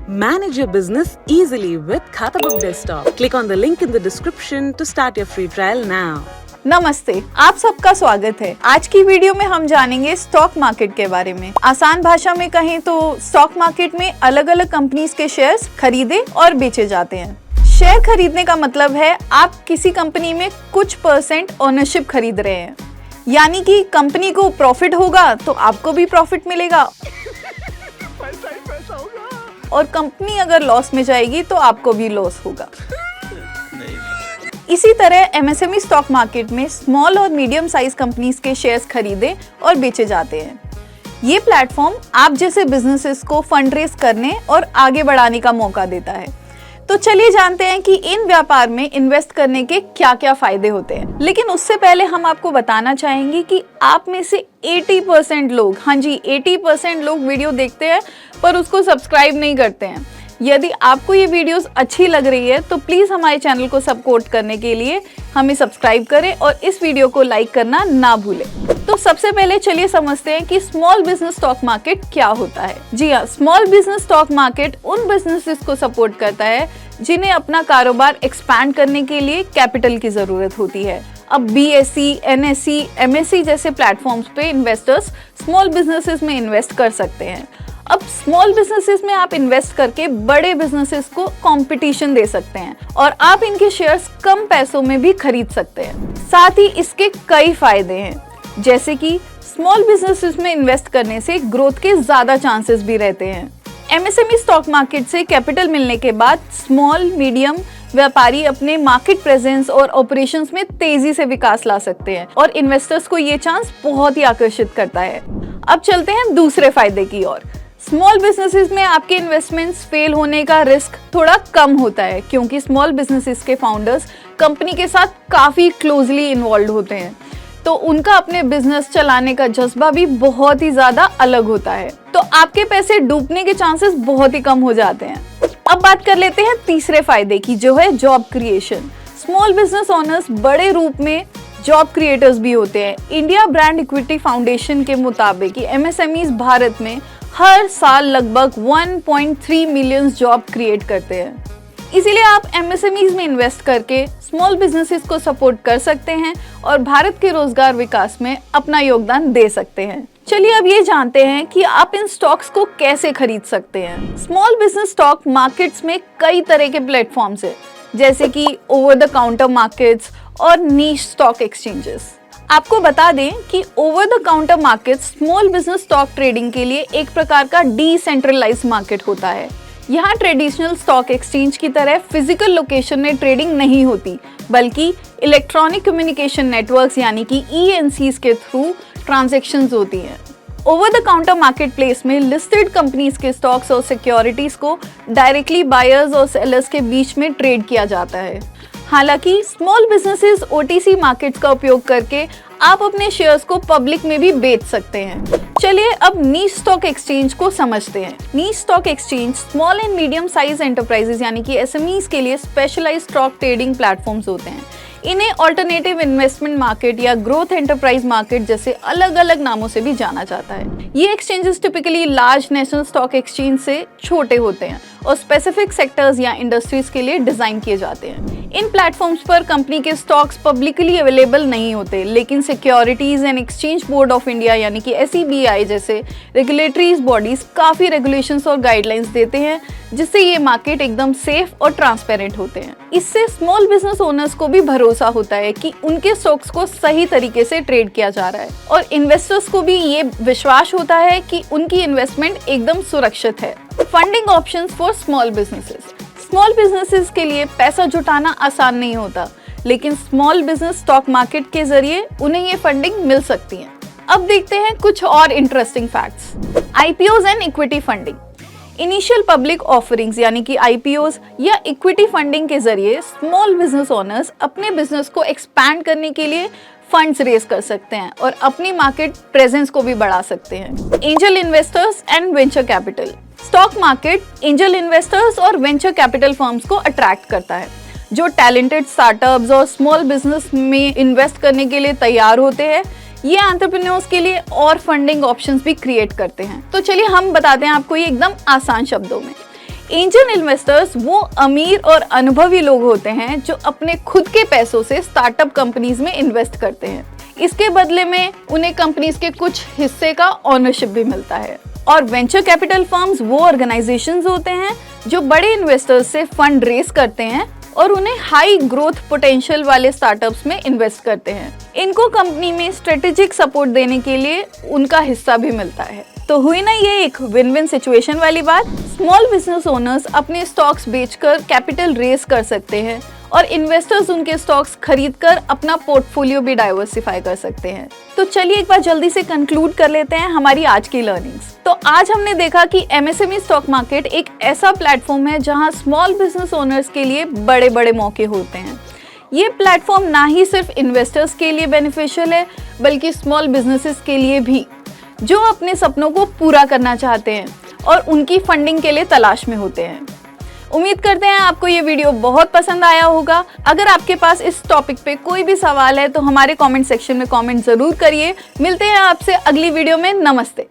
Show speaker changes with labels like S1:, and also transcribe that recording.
S1: Manage your business easily with Khatabook Desktop. Click on the link in the description to start your free trial now.
S2: नमस्ते, आप सबका स्वागत है। आज की वीडियो में हम जानेंगे स्टॉक मार्केट के बारे में। आसान भाषा में कहें तो स्टॉक मार्केट में अलग अलग कंपनीज के शेयर्स खरीदे और बेचे जाते हैं। शेयर खरीदने का मतलब है आप किसी कंपनी में कुछ परसेंट ओनरशिप खरीद रहे हैं, यानी कि कंपनी को प्रॉफिट होगा तो आपको भी प्रॉफिट मिलेगा और कंपनी अगर लॉस में जाएगी तो आपको भी लॉस होगा। इसी तरह एमएसएमई स्टॉक मार्केट में स्मॉल और मीडियम साइज कंपनीज के शेयर्स खरीदे और बेचे जाते हैं। ये प्लेटफॉर्म आप जैसे बिजनेसेस को फंड रेज करने और आगे बढ़ाने का मौका देता है। तो चलिए जानते हैं कि इन व्यापार में इन्वेस्ट करने के क्या क्या फायदे होते हैं। लेकिन उससे पहले हम आपको बताना चाहेंगे कि आप में से 80% लोग, हाँ जी 80% लोग वीडियो देखते हैं पर उसको सब्सक्राइब नहीं करते हैं। यदि आपको ये वीडियोस अच्छी लग रही है तो प्लीज़ हमारे चैनल को सपोर्ट करने के लिए हमें सब्सक्राइब करें और इस वीडियो को लाइक करना ना भूलें। तो सबसे पहले चलिए समझते हैं कि स्मॉल बिजनेस स्टॉक मार्केट क्या होता है। जी हाँ, स्मॉल बिजनेस स्टॉक मार्केट उन बिजनेसेस को सपोर्ट करता है जिन्हें अपना कारोबार एक्सपैंड करने के लिए कैपिटल की जरूरत होती है। अब BSE, NSE, MSE जैसे प्लेटफॉर्म्स पे इन्वेस्टर्स स्मॉल बिजनेसेस में इन्वेस्ट कर सकते हैं। अब स्मॉल बिजनेसेस में आप इन्वेस्ट करके बड़े बिजनेसेस को कंपटीशन दे सकते हैं और आप इनके शेयर्स कम पैसों में भी खरीद सकते हैं। साथ ही इसके कई फायदे हैं, जैसे कि स्मॉल बिजनेसेस में इन्वेस्ट करने से ग्रोथ के ज्यादा चांसेस भी रहते हैं। एमएसएमई स्टॉक मार्केट से कैपिटल मिलने के बाद स्मॉल मीडियम व्यापारी अपने मार्केट प्रेजेंस और ऑपरेशंस में तेजी से विकास ला सकते हैं और इन्वेस्टर्स को ये चांस बहुत ही आकर्षित करता है। अब चलते हैं दूसरे फायदे की ओर। स्मॉल बिजनेसेस में आपके इन्वेस्टमेंट्स फेल होने का रिस्क थोड़ा कम होता है, क्योंकि स्मॉल बिजनेसेस के फाउंडर्स कंपनी के साथ काफी क्लोजली इन्वॉल्व होते हैं, तो उनका अपने बिजनेस चलाने का जज्बा भी बहुत ही ज्यादा अलग होता है। तो आपके पैसे डूबने के चांसेस बहुत ही कम हो जाते हैं। अब बात कर लेते हैं तीसरे फायदे की, जो है job creation. Small business owners बड़े रूप में जॉब क्रिएटर्स भी होते हैं। इंडिया ब्रांड इक्विटी फाउंडेशन के मुताबिक एमएसएमईज भारत में हर साल लगभग 1.3 मिलियन जॉब क्रिएट करते हैं। इसीलिए आप एमएसएमईज में इन्वेस्ट करके स्मॉल बिजनेसेस को सपोर्ट कर सकते हैं और भारत के रोजगार विकास में अपना योगदान दे सकते हैं। चलिए अब ये जानते हैं कि आप इन स्टॉक्स को कैसे खरीद सकते हैं। स्मॉल बिजनेस स्टॉक मार्केट्स में कई तरह के प्लेटफॉर्म्स हैं, जैसे कि ओवर द काउंटर मार्केट्स और नीश स्टॉक एक्सचेंजेस। आपको बता दें कि over the counter market small business stock trading के लिए एक प्रकार का डिसेंट्रलाइज्ड मार्केट होता है। यहाँ ट्रेडिशनल स्टॉक एक्सचेंज की तरह फिजिकल लोकेशन में ट्रेडिंग नहीं होती, बल्कि इलेक्ट्रॉनिक कम्युनिकेशन नेटवर्क्स यानी कि ENCs के थ्रू ट्रांजैक्शंस होती हैं। Over the counter market place में लिस्टेड कंपनीज के स्टॉक्स और सिक्योरिटीज को डायरेक्टली बायर्स और सेलर्स के बीच में ट्रेड किया जाता है। हालांकि स्मॉल बिजनेसेस OTC मार्केट्स का उपयोग करके आप अपने शेयर्स को पब्लिक में भी बेच सकते हैं। चलिए अब नीश स्टॉक एक्सचेंज को समझते हैं। Niche stock exchange small and medium size enterprises यानी कि SMEs के लिए स्पेशलाइज्ड स्टॉक ट्रेडिंग प्लेटफॉर्म्स होते हैं। इन्हें ऑल्टरनेटिव इन्वेस्टमेंट मार्केट या ग्रोथ एंटरप्राइज मार्केट जैसे अलग अलग नामों से भी जाना जाता है। ये exchanges typically large national stock exchange से छोटे होते हैं और स्पेसिफिक सेक्टर्स या इंडस्ट्रीज के लिए डिजाइन किए जाते हैं। इन प्लेटफॉर्म्स पर कंपनी के स्टॉक्स पब्लिकली अवेलेबल नहीं होते, लेकिन securities and exchange board of India यानी कि SEBI जैसे रेगुलेटरीज बॉडीज काफी रेगुलेशंस और गाइडलाइंस देते हैं, जिससे ये मार्केट एकदम सेफ और ट्रांसपेरेंट होते हैं। इससे स्मॉल बिजनेस ओनर्स को भी भरोसा होता है कि उनके स्टॉक्स को सही तरीके से ट्रेड किया जा रहा है और इन्वेस्टर्स को भी ये विश्वास होता है कि उनकी इन्वेस्टमेंट एकदम सुरक्षित है। Funding options for small businesses. Small businesses के लिए पैसा जुटाना आसान नहीं होता, लेकिन स्मॉल बिजनेस स्टॉक मार्केट के जरिए उन्हें ये फंडिंग मिल सकती है। अब देखते हैं कुछ और interesting facts. IPOs and equity funding. Initial public offerings यानी कि IPOs या इक्विटी फंडिंग के जरिए स्मॉल बिजनेस ओनर्स अपने बिजनेस को एक्सपैंड करने के लिए फंड्स रेज कर सकते हैं और अपनी मार्केट प्रेजेंस को भी बढ़ा सकते हैं। Angel investors and venture capital. Stock market angel investors और वेंचर कैपिटल फर्म्स को अट्रैक्ट करता है, जो टैलेंटेड स्टार्टअप्स और स्मॉल बिजनेस में इन्वेस्ट करने के लिए तैयार होते हैं। ये एंटरप्रेन्योर्स के लिए और फंडिंग ऑप्शंस भी क्रिएट करते हैं। तो चलिए हम बताते हैं आपको ये एकदम आसान शब्दों में। एंजल इन्वेस्टर्स वो अमीर और अनुभवी लोग होते हैं जो अपने खुद के पैसों से स्टार्टअप कंपनीज में इन्वेस्ट करते हैं। इसके बदले में उन्हें कंपनीज के कुछ हिस्से का ओनरशिप भी मिलता है। और वेंचर कैपिटल फर्म्स वो ऑर्गेनाइजेशंस होते हैं जो बड़े इन्वेस्टर्स से फंड रेज करते हैं और उन्हें हाई ग्रोथ पोटेंशियल वाले स्टार्टअप्स में इन्वेस्ट करते हैं। इनको कंपनी में स्ट्रेटेजिक सपोर्ट देने के लिए उनका हिस्सा भी मिलता है। तो हुई ना ये एक विन विन सिचुएशन वाली बात। स्मॉल बिजनेस ओनर्स अपने स्टॉक्स बेचकर कैपिटल रेज कर सकते हैं और इन्वेस्टर्स उनके स्टॉक्स खरीदकर अपना पोर्टफोलियो भी डाइवर्सिफाई कर सकते हैं। तो चलिए एक बार जल्दी से कंक्लूड कर लेते हैं हमारी आज की लर्निंग्स। तो आज हमने देखा कि एमएसएमई स्टॉक मार्केट एक ऐसा प्लेटफॉर्म है जहां स्मॉल बिजनेस ओनर्स के लिए बड़े बड़े मौके होते हैं। ये प्लेटफॉर्म ना ही सिर्फ इन्वेस्टर्स के लिए बेनिफिशियल है बल्कि स्मॉल बिजनेसेस के लिए भी, जो अपने सपनों को पूरा करना चाहते हैं और उनकी फंडिंग के लिए तलाश में होते हैं। उम्मीद करते हैं आपको ये वीडियो बहुत पसंद आया होगा। अगर आपके पास इस टॉपिक पे कोई भी सवाल है तो हमारे कमेंट सेक्शन में कमेंट जरूर करिए। मिलते हैं आपसे अगली वीडियो में। नमस्ते।